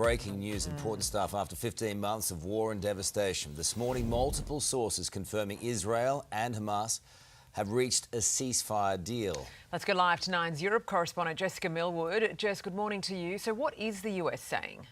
breaking news, important stuff after 15 months of war and devastation. This morning, multiple sources confirming Israel and Hamas have reached a ceasefire deal. Let's go live to Nine's Europe correspondent Jessica Millwood. Jess, good morning to you. So what is the US saying?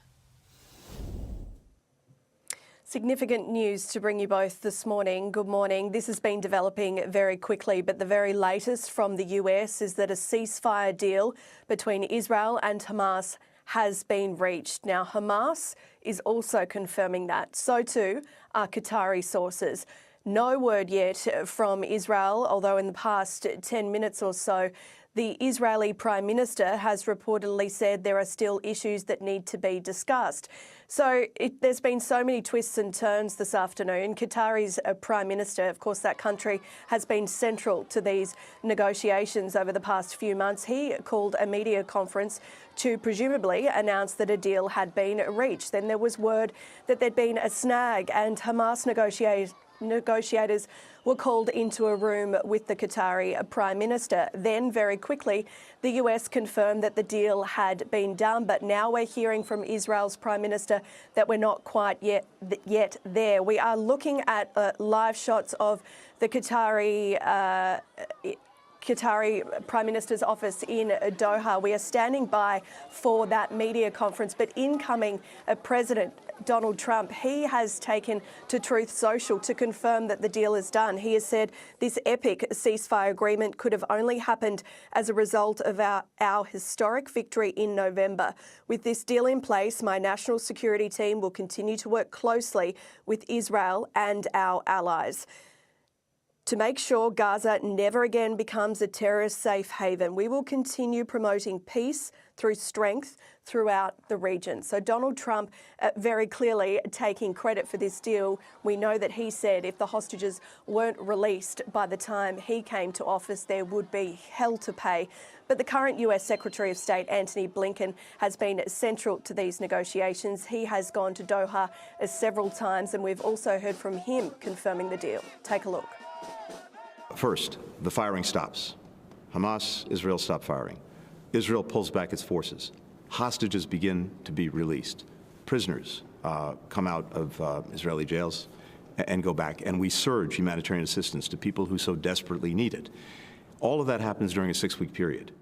Significant news to bring you both this morning. Good morning. This has been developing very quickly, but the very latest from the US is that a ceasefire deal between Israel and Hamas has been reached. Now, Hamas is also confirming that. So too are Qatari sources. No word yet from Israel, although in the past 10 minutes or so, the Israeli Prime Minister has reportedly said there are still issues that need to be discussed. So there's been so many twists and turns this afternoon. Qatari's Prime Minister, of course, that country has been central to these negotiations over the past few months. He called a media conference to presumably announce that a deal had been reached. Then there was word that there'd been a snag and Hamas negotiators were called into a room with the Qatari Prime Minister. Then, very quickly, the US confirmed that the deal had been done. But now we're hearing from Israel's Prime Minister that we're not quite yet there. We are looking at live shots of the Qatari Prime Minister's office in Doha. We are standing by for that media conference, but incoming President Donald Trump, he has taken to Truth Social to confirm that the deal is done. He has said this epic ceasefire agreement could have only happened as a result of our historic victory in November. With this deal in place, my national security team will continue to work closely with Israel and our allies to make sure Gaza never again becomes a terrorist safe haven. We will continue promoting peace through strength throughout the region. So Donald Trump very clearly taking credit for this deal. We know that he said if the hostages weren't released by the time he came to office, there would be hell to pay. But the current US Secretary of State, Antony Blinken, has been central to these negotiations. He has gone to Doha several times, and we've also heard from him confirming the deal. Take a look. First, the firing stops. Hamas, Israel stop firing. Israel pulls back its forces. Hostages begin to be released. Prisoners come out of Israeli jails and go back, and we surge humanitarian assistance to people who so desperately need it. All of that happens during a 6-week period.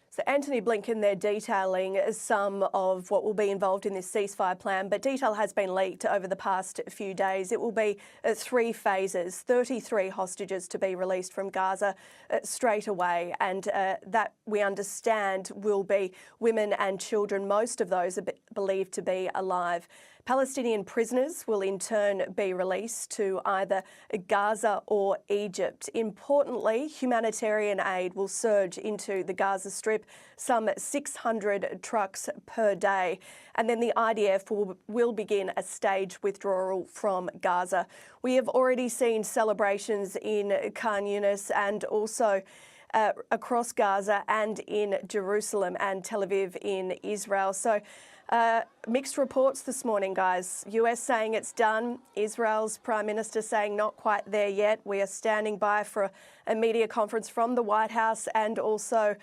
So Antony Blinken there detailing some of what will be involved in this ceasefire plan, but detail has been leaked over the past few days. It will be 3 phases, 33 hostages to be released from Gaza straight away, and that we understand will be women and children. Most of those are believed to be alive. Palestinian prisoners will in turn be released to either Gaza or Egypt. Importantly, humanitarian aid will surge into the Gaza Strip, some 600 trucks per day. And then the IDF will begin a staged withdrawal from Gaza. We have already seen celebrations in Khan Yunis and also across Gaza and in Jerusalem and Tel Aviv in Israel. So mixed reports this morning, guys. US saying it's done. Israel's Prime Minister saying not quite there yet. We are standing by for a media conference from the White House and also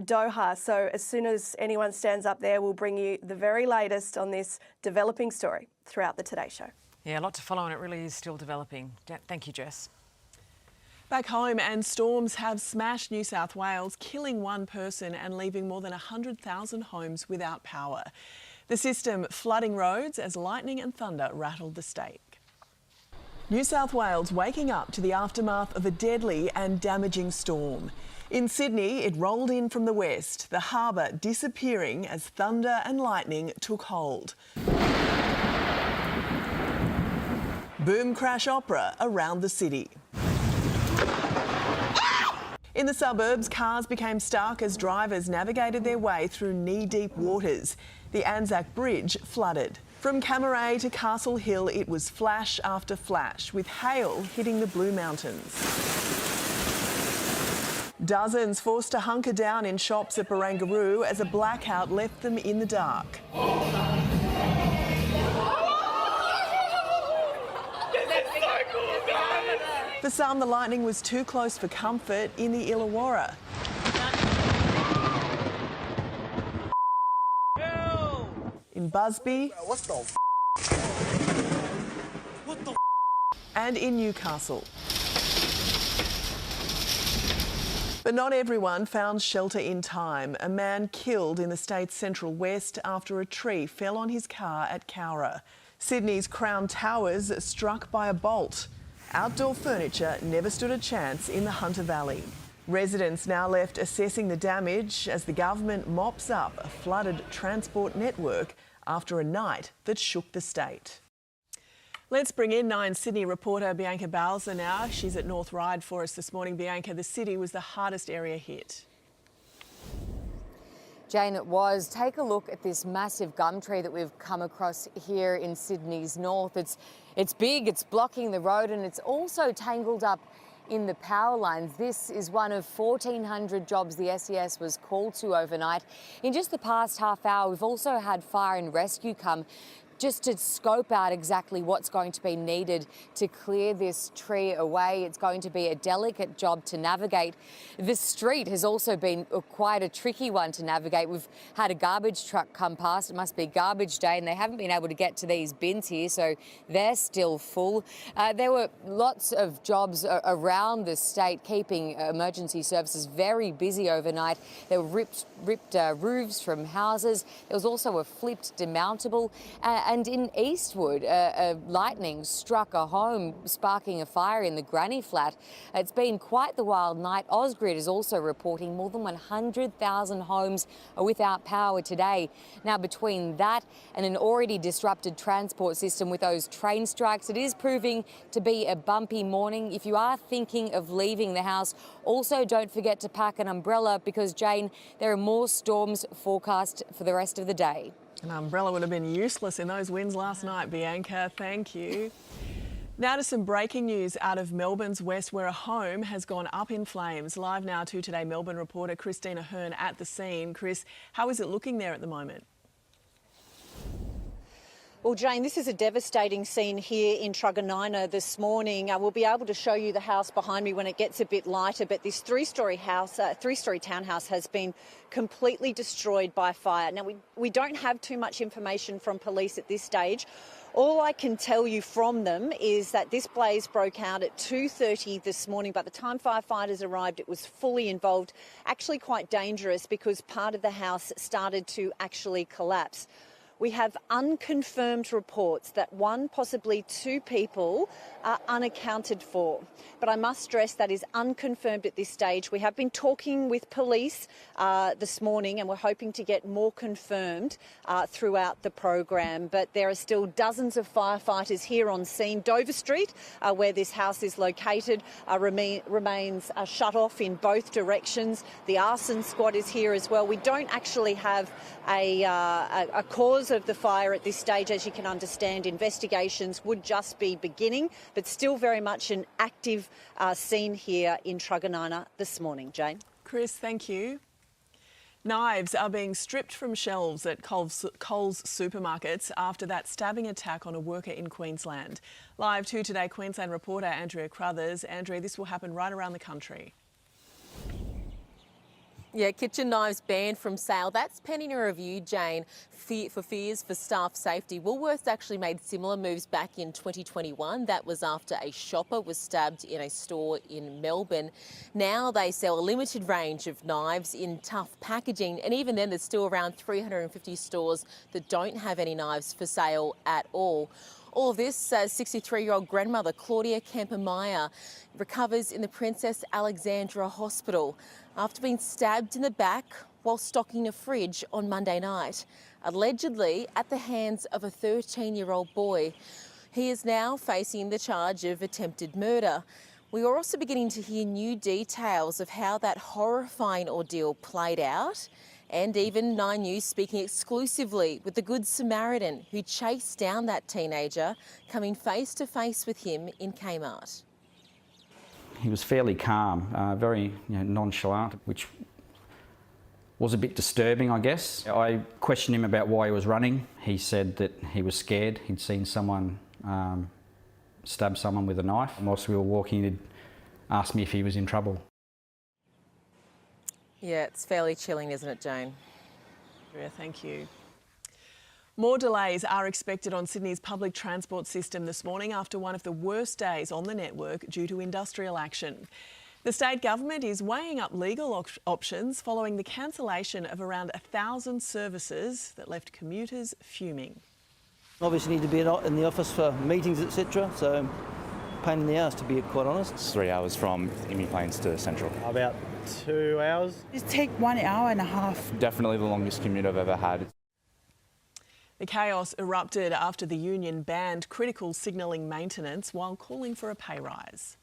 Doha. So as soon as anyone stands up there, we'll bring you the very latest on this developing story throughout the Today Show. Yeah, a lot to follow, and it really is still developing. Thank you, Jess. Back home, and storms have smashed New South Wales, killing 1 person and leaving more than 100,000 homes without power. The system flooding roads as lightning and thunder rattled the state. New South Wales waking up to the aftermath of a deadly and damaging storm. In Sydney, it rolled in from the west, the harbour disappearing as thunder and lightning took hold. Boom crash opera around the city. In the suburbs, cars became stuck as drivers navigated their way through knee-deep waters. The Anzac Bridge flooded. From Camaray to Castle Hill, it was flash after flash, with hail hitting the Blue Mountains. Dozens forced to hunker down in shops at Barangaroo as a blackout left them in the dark. For some, the lightning was too close for comfort in the Illawarra. in Busby. What the f? What the f? And in Newcastle. But not everyone found shelter in time. A man killed in the state's central west after a tree fell on his car at Cowra. Sydney's Crown Towers struck by a bolt. Outdoor furniture never stood a chance in the Hunter Valley. Residents now left assessing the damage as the government mops up a flooded transport network after a night that shook the state. Let's bring in 9 Sydney reporter Bianca Balzer now. She's at North Ryde for us this morning. Bianca, the city was the hardest area hit. Jane, it was. Take a look at this massive gum tree that we've come across here in Sydney's north. It's big, it's blocking the road, and it's also tangled up in the power lines. This is one of 1,400 jobs the SES was called to overnight. In just the past half hour, we've also had fire and rescue come just to scope out exactly what's going to be needed to clear this tree away. It's going to be a delicate job to navigate. The street has also been quite a tricky one to navigate. We've had a garbage truck come past. It must be garbage day, and they haven't been able to get to these bins here, so they're still full. There were lots of jobs around the state keeping emergency services very busy overnight. There were ripped roofs from houses. There was also a flipped demountable. And in Eastwood, lightning struck a home, sparking a fire in the granny flat. It's been quite the wild night. Ausgrid is also reporting more than 100,000 homes are without power today. Now, between that and an already disrupted transport system with those train strikes, it is proving to be a bumpy morning. If you are thinking of leaving the house, also don't forget to pack an umbrella because, Jane, there are more storms forecast for the rest of the day. An umbrella would have been useless in those winds last night, Bianca. Thank you. Now to some breaking news out of Melbourne's west, where a home has gone up in flames. Live now to Today Melbourne reporter Christina Hearn at the scene. Chris, how is it looking there at the moment? Well, Jane, this is a devastating scene here in Truganina this morning. We'll be able to show you the house behind me when it gets a bit lighter, but this three-storey townhouse has been completely destroyed by fire. Now, we don't have too much information from police at this stage. All I can tell you from them is that this blaze broke out at 2:30 this morning. By the time firefighters arrived, it was fully involved. Actually quite dangerous because part of the house started to actually collapse. We have unconfirmed reports that 1, possibly 2 people are unaccounted for. But I must stress that is unconfirmed at this stage. We have been talking with police this morning and we're hoping to get more confirmed throughout the program. But there are still dozens of firefighters here on scene. Dover Street, where this house is located, remains shut off in both directions. The arson squad is here as well. We don't actually have a cause of the fire at this stage. As you can understand, investigations would just be beginning, but still very much an active scene here in Truganina this morning. Jane? Chris, thank you. Knives are being stripped from shelves at Coles supermarkets after that stabbing attack on a worker in Queensland. Live to Today Queensland reporter Andrea Crothers. Andrea, this will happen right around the country. Yeah, kitchen knives banned from sale. That's pending a review, Jane, for fears for staff safety. Woolworths actually made similar moves back in 2021. That was after a shopper was stabbed in a store in Melbourne. Now they sell a limited range of knives in tough packaging, and even then there's still around 350 stores that don't have any knives for sale at all. All of this, 63-year-old grandmother Claudia Kemper-Meyer recovers in the Princess Alexandra Hospital after being stabbed in the back while stocking a fridge on Monday night, allegedly at the hands of a 13-year-old boy. He is now facing the charge of attempted murder. We are also beginning to hear new details of how that horrifying ordeal played out, and even 9 News speaking exclusively with the Good Samaritan who chased down that teenager, coming face to face with him in Kmart. He was fairly calm, very nonchalant, which was a bit disturbing, I guess. I questioned him about why he was running. He said that he was scared. He'd seen someone stab someone with a knife. And whilst we were walking, he'd asked me if he was in trouble. Yeah, it's fairly chilling, isn't it, Jane? Yeah, thank you. More delays are expected on Sydney's public transport system this morning after one of the worst days on the network due to industrial action. The state government is weighing up legal options following the cancellation of around 1,000 services that left commuters fuming. Obviously need to be in the office for meetings, etc. So pain in the arse, to be quite honest. It's 3 hours from Emu Plains to Central. About 2 hours. It take 1 hour and a half. Definitely the longest commute I've ever had. The chaos erupted after the union banned critical signalling maintenance while calling for a pay rise.